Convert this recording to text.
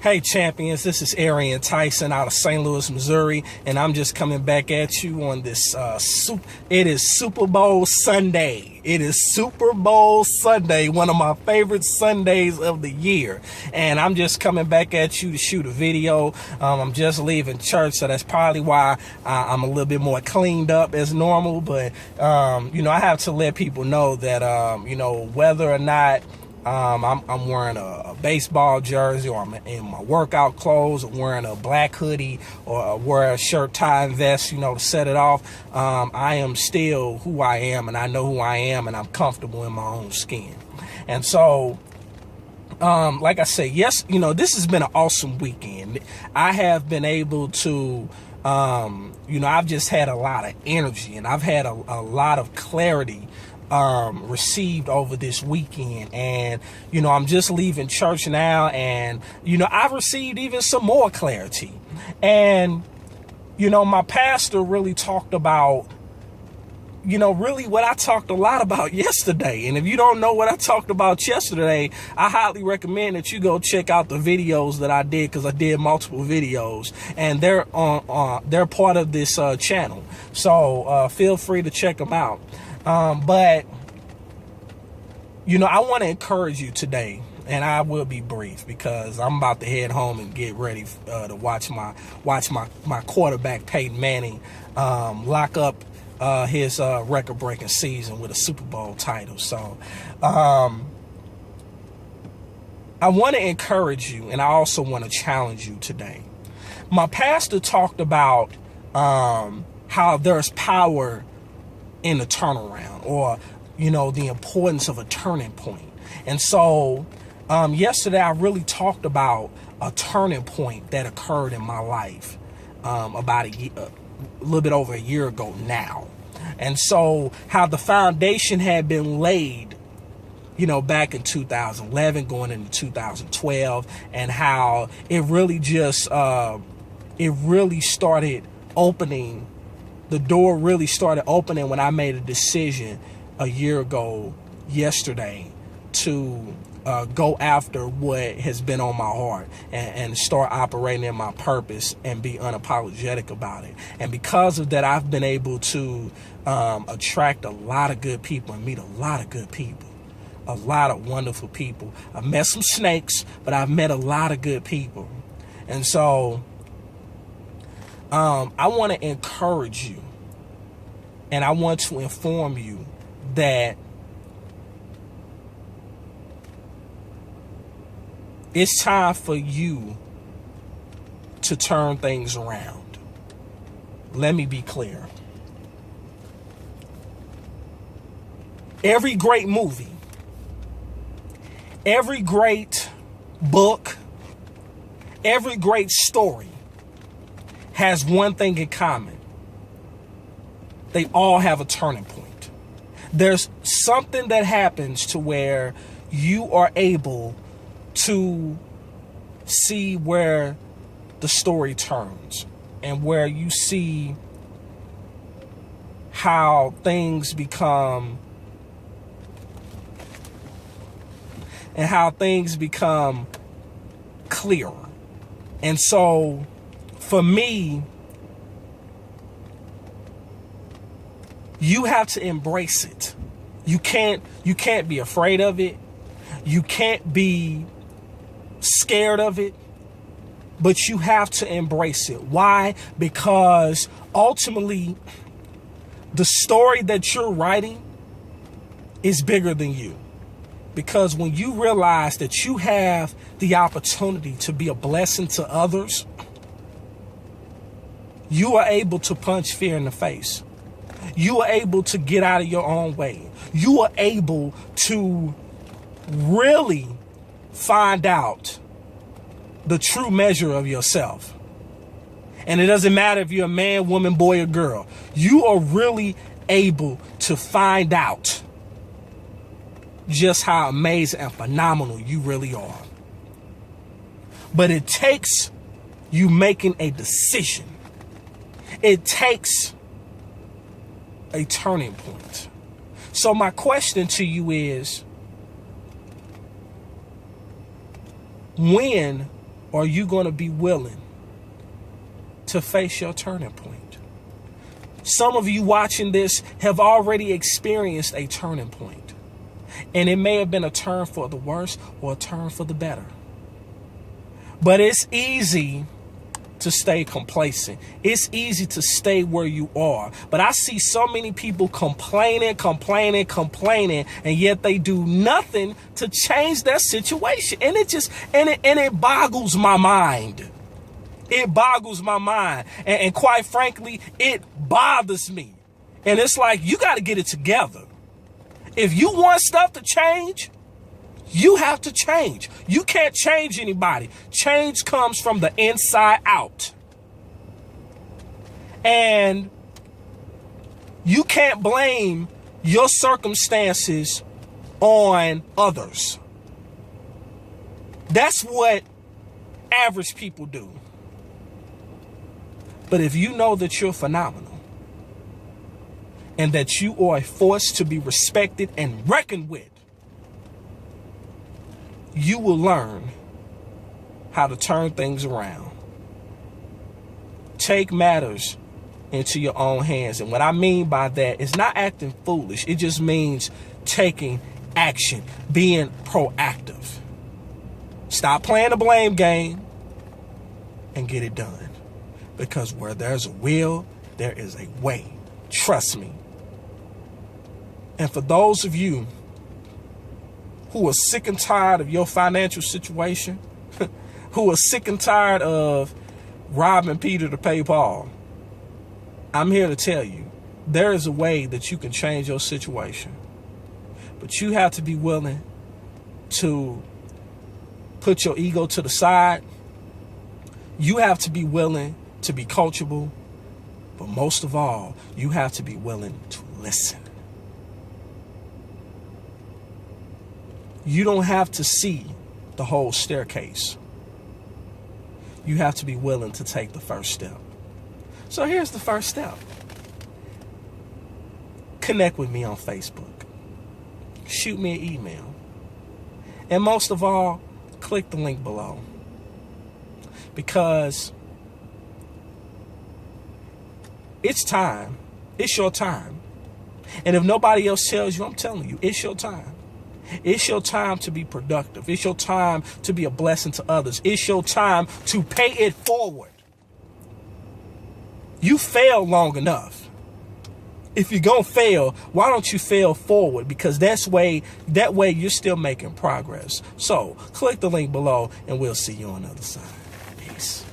Hey champions, this is Arian Tyson out of St. Louis, Missouri, and I'm just coming back at you on this it is Super Bowl Sunday. It is Super Bowl Sunday, one of my favorite Sundays of the year. And I'm just coming back at you to shoot a video. I'm just leaving church, so that's probably why I'm a little bit more cleaned up as normal. But, I have to let people know that, whether or not I'm wearing a baseball jersey, or I'm in my workout clothes, or wearing a black hoodie, or wear a shirt, tie, and vest, to set it off. I am still who I am, and I know who I am, and I'm comfortable in my own skin. And so, like I said, yes, this has been an awesome weekend. I have been able to, I've just had a lot of energy, and I've had a lot of clarity received over this weekend. And I'm just leaving church now, and I've received even some more clarity. And my pastor really talked about really what I talked a lot about yesterday. And if you don't know what I talked about yesterday, I highly recommend that you go check out the videos that I did, because I did multiple videos, and they're part of this channel, so feel free to check them out. But I want to encourage you today, and I will be brief because I'm about to head home and get ready to watch my quarterback Peyton Manning lock up his record-breaking season with a Super Bowl title. So I want to encourage you, and I also want to challenge you today. My pastor talked about how there's power in a turnaround, or the importance of a turning point. And so yesterday I really talked about a turning point that occurred in my life about a little bit over a year ago now. And so how the foundation had been laid back in 2011 going into 2012, and how it really just started opening. The door really started opening when I made a decision a year ago yesterday to go after what has been on my heart, and start operating in my purpose and be unapologetic about it. And because of that, I've been able to attract a lot of good people and meet a lot of good people, a lot of wonderful people. I've met some snakes, but I've met a lot of good people. And so I want to encourage you, and I want to inform you that it's time for you to turn things around. Let me be clear. Every great movie, every great book, every great story has one thing in common. They all have a turning point. There's something that happens to where you are able to see where the story turns, and where you see how things become clearer. And so for me, you have to embrace it. You can't be afraid of it. You can't be scared of it, but you have to embrace it. Why? Because ultimately, the story that you're writing is bigger than you. Because when you realize that you have the opportunity to be a blessing to others, you are able to punch fear in the face. You are able to get out of your own way. You are able to really find out the true measure of yourself. And it doesn't matter if you're a man, woman, boy, or girl. You are really able to find out just how amazing and phenomenal you really are. But it takes you making a decision. It takes a turning point. So my question to you is, when Or are you going to be willing to face your turning point? Some of you watching this have already experienced a turning point. And it may have been a turn for the worse or a turn for the better. But it's easy to stay complacent. It's easy to stay where you are. But I see so many people complaining, and yet they do nothing to change their situation. And it boggles my mind. It boggles my mind. And quite frankly, it bothers me. And it's like, you got to get it together. If you want stuff to change, you have to change. You can't change anybody. Change comes from the inside out. And you can't blame your circumstances on others. That's what average people do. But if you know that you're phenomenal and that you are a force to be respected and reckoned with, you will learn how to turn things around. Take matters into your own hands. And what I mean by that is not acting foolish. It just means taking action, being proactive. Stop playing the blame game and get it done. Because where there's a will, there is a way. Trust me. And for those of you who are sick and tired of your financial situation, who are sick and tired of robbing Peter to pay Paul, I'm here to tell you, there is a way that you can change your situation. But you have to be willing to put your ego to the side. You have to be willing to be coachable. But most of all, you have to be willing to listen. You don't have to see the whole staircase. You have to be willing to take the first step. So here's the first step. Connect with me on Facebook. Shoot me an email. And most of all, click the link below. Because it's time. It's your time. And if nobody else tells you, I'm telling you, it's your time. It's your time to be productive. It's your time to be a blessing to others. It's your time to pay it forward. You failed long enough. If you're going to fail, why don't you fail forward? Because that way you're still making progress. So click the link below and we'll see you on the other side. Peace.